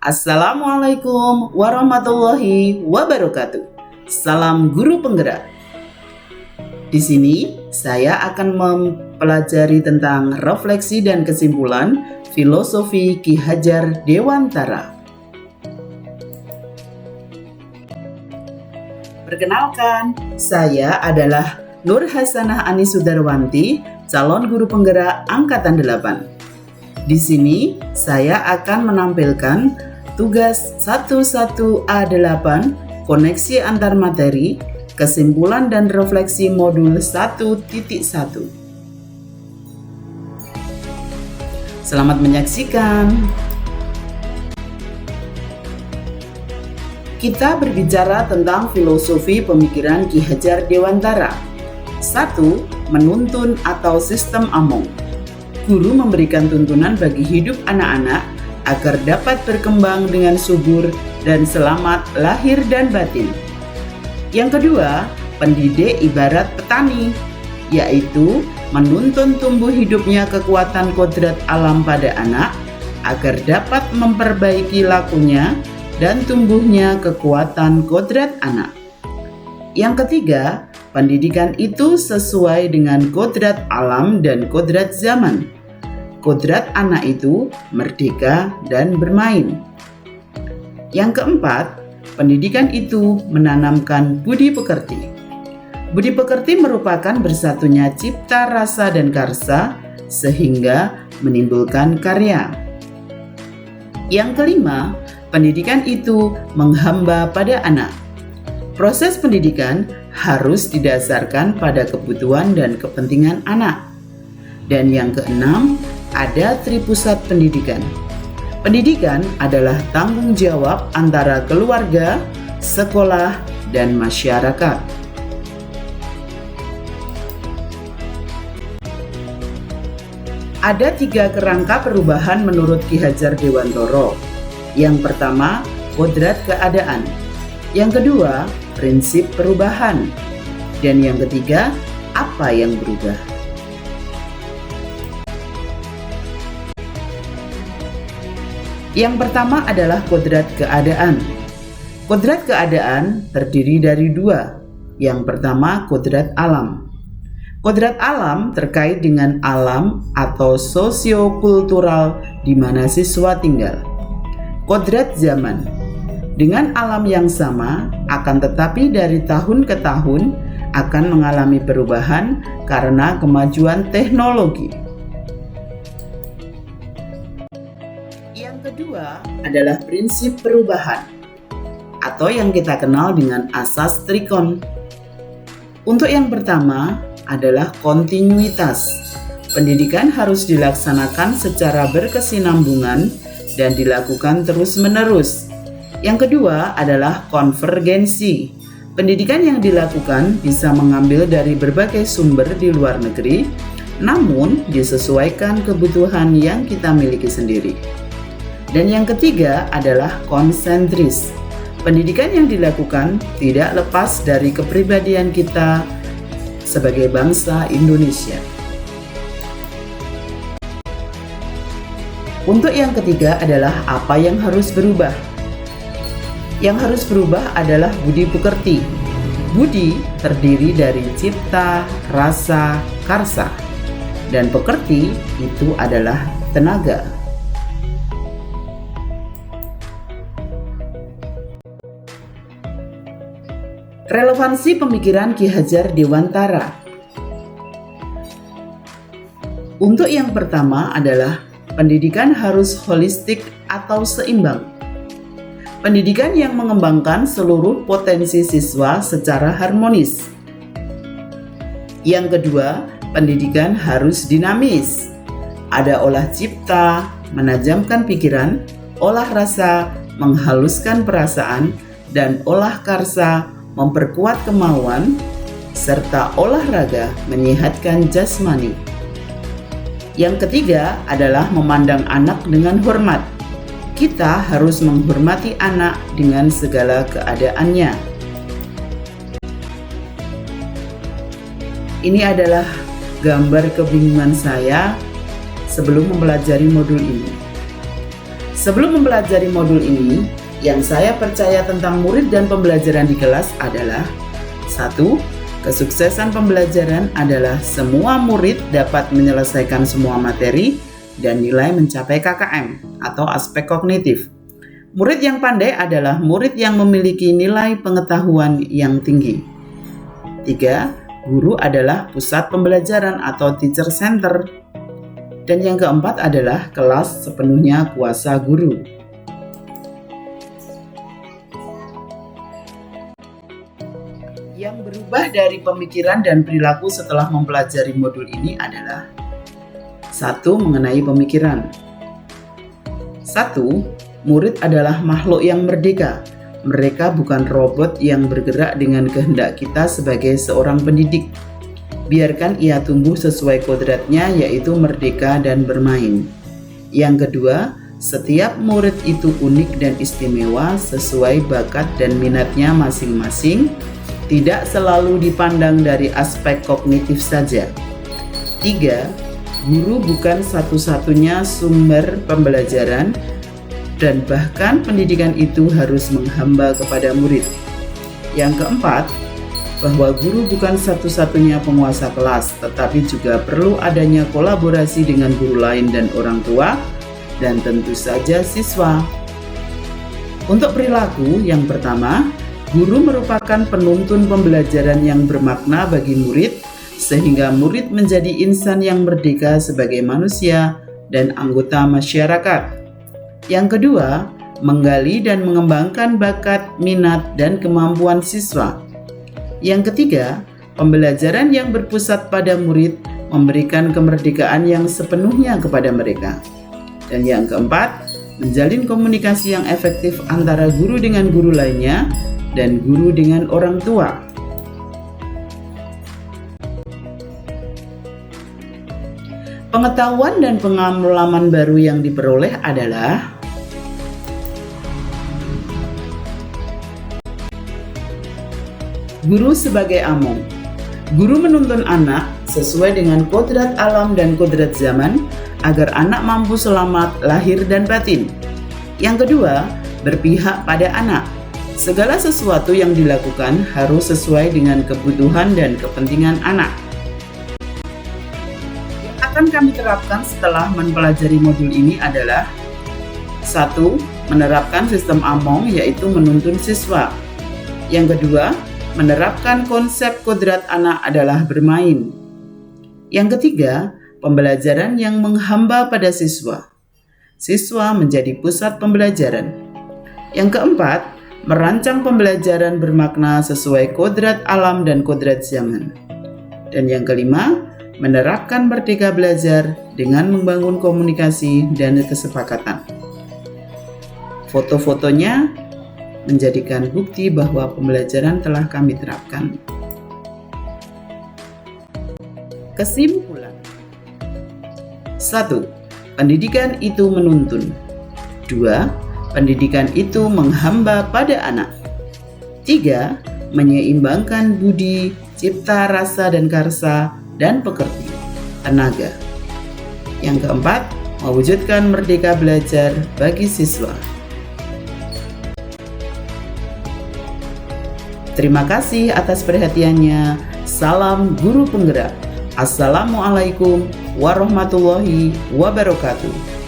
Assalamualaikum warahmatullahi wabarakatuh. Salam guru penggerak. Di sini saya akan mempelajari tentang refleksi dan kesimpulan filosofi Ki Hajar Dewantara. Perkenalkan, saya adalah Nur Hasanah Ani Sudarwanti, calon guru penggerak angkatan 8. Di sini saya akan menampilkan tugas 11A8 koneksi antar materi, kesimpulan dan refleksi modul 1.1. Selamat menyaksikan. Kita berbicara tentang filosofi pemikiran Ki Hajar Dewantara. 1. Menuntun atau sistem Among. Guru memberikan tuntunan bagi hidup anak-anak agar dapat berkembang dengan subur dan selamat lahir dan batin. Yang kedua, pendidik ibarat petani, yaitu menuntun tumbuh hidupnya kekuatan kodrat alam pada anak agar dapat memperbaiki lakunya dan tumbuhnya kekuatan kodrat anak. Yang ketiga, pendidikan itu sesuai dengan kodrat alam dan kodrat zaman. Kodrat anak itu merdeka dan bermain. Yang keempat, pendidikan itu menanamkan budi pekerti. Budi pekerti merupakan bersatunya cipta, rasa, dan karsa sehingga menimbulkan karya. Yang kelima, pendidikan itu menghamba pada anak. Proses pendidikan harus didasarkan pada kebutuhan dan kepentingan anak. Dan yang keenam, ada tripusat pendidikan. Pendidikan adalah tanggung jawab antara keluarga, sekolah, dan masyarakat. Ada 3 kerangka perubahan menurut Ki Hajar Dewantara. Yang pertama, kodrat keadaan. Yang kedua, prinsip perubahan. Dan yang ketiga, apa yang berubah. Yang pertama adalah kodrat keadaan. Kodrat keadaan terdiri dari 2. Yang pertama, kodrat alam. Kodrat alam terkait dengan alam atau sosiokultural di mana siswa tinggal. Kodrat zaman, dengan alam yang sama, akan tetapi dari tahun ke tahun akan mengalami perubahan karena kemajuan teknologi. Yang kedua adalah prinsip perubahan, atau yang kita kenal dengan asas Trikon. Untuk yang pertama adalah kontinuitas. Pendidikan harus dilaksanakan secara berkesinambungan dan dilakukan terus-menerus. Yang kedua adalah konvergensi. Pendidikan yang dilakukan bisa mengambil dari berbagai sumber di luar negeri, namun disesuaikan kebutuhan yang kita miliki sendiri. Dan yang ketiga adalah konsentris. Pendidikan yang dilakukan tidak lepas dari kepribadian kita sebagai bangsa Indonesia. Untuk yang ketiga adalah apa yang harus berubah. Yang harus berubah adalah budi pekerti. Budi terdiri dari cipta, rasa, karsa. Dan pekerti itu adalah tenaga. Relevansi pemikiran Ki Hajar Dewantara. Untuk yang pertama adalah pendidikan harus holistik atau seimbang. Pendidikan yang mengembangkan seluruh potensi siswa secara harmonis. Yang kedua, pendidikan harus dinamis. Ada olah cipta, menajamkan pikiran, olah rasa, menghaluskan perasaan, dan olah karsa, memperkuat kemauan, serta olahraga menyehatkan jasmani. Yang ketiga adalah memandang anak dengan hormat. Kita harus menghormati anak dengan segala keadaannya. Ini adalah gambar kebingungan saya sebelum mempelajari modul ini. Sebelum mempelajari modul ini, yang saya percaya tentang murid dan pembelajaran di kelas adalah 1. Kesuksesan pembelajaran adalah semua murid dapat menyelesaikan semua materi dan nilai mencapai KKM atau aspek kognitif. Murid yang pandai adalah murid yang memiliki nilai pengetahuan yang tinggi. 3. Guru adalah pusat pembelajaran atau teacher center. Dan yang keempat adalah kelas sepenuhnya kuasa guru. Yang berubah dari pemikiran dan perilaku setelah mempelajari modul ini adalah 1. Mengenai pemikiran. 1. Murid adalah makhluk yang merdeka. Mereka bukan robot yang bergerak dengan kehendak kita sebagai seorang pendidik. Biarkan ia tumbuh sesuai kodratnya, yaitu merdeka dan bermain. Yang kedua, setiap murid itu unik dan istimewa sesuai bakat dan minatnya masing-masing, tidak selalu dipandang dari aspek kognitif saja. 3. Guru bukan satu-satunya sumber pembelajaran, dan bahkan pendidikan itu harus menghamba kepada murid. Yang keempat, bahwa guru bukan satu-satunya penguasa kelas, tetapi juga perlu adanya kolaborasi dengan guru lain dan orang tua, dan tentu saja siswa. Untuk perilaku, yang pertama, guru merupakan penuntun pembelajaran yang bermakna bagi murid, sehingga murid menjadi insan yang merdeka sebagai manusia dan anggota masyarakat. Yang kedua, menggali dan mengembangkan bakat, minat, dan kemampuan siswa. Yang ketiga, pembelajaran yang berpusat pada murid memberikan kemerdekaan yang sepenuhnya kepada mereka. Dan yang keempat, menjalin komunikasi yang efektif antara guru dengan guru lainnya dan guru dengan orang tua. Pengetahuan dan pengalaman baru yang diperoleh adalah guru sebagai among. Guru menuntun anak sesuai dengan kodrat alam dan kodrat zaman agar anak mampu selamat lahir dan batin. Yang kedua, berpihak pada anak. Segala sesuatu yang dilakukan harus sesuai dengan kebutuhan dan kepentingan anak. Akan kami terapkan setelah mempelajari modul ini adalah 1. Menerapkan sistem among, yaitu menuntun siswa. Yang kedua, menerapkan konsep kodrat anak adalah bermain. Yang ketiga, pembelajaran yang menghamba pada siswa. Siswa menjadi pusat pembelajaran. Yang keempat, merancang pembelajaran bermakna sesuai kodrat alam dan kodrat zaman. Dan yang kelima, menerapkan merdeka belajar dengan membangun komunikasi dan kesepakatan. Foto-fotonya menjadikan bukti bahwa pembelajaran telah kami terapkan. Kesimpulan. 1. Pendidikan itu menuntun. 2. Pendidikan itu menghamba pada anak. 3. Menyeimbangkan budi, cipta, rasa, dan karsa, dan pekerti, tenaga. Yang keempat, mewujudkan merdeka belajar bagi siswa. Terima kasih atas perhatiannya. Salam guru penggerak. Assalamualaikum warahmatullahi wabarakatuh.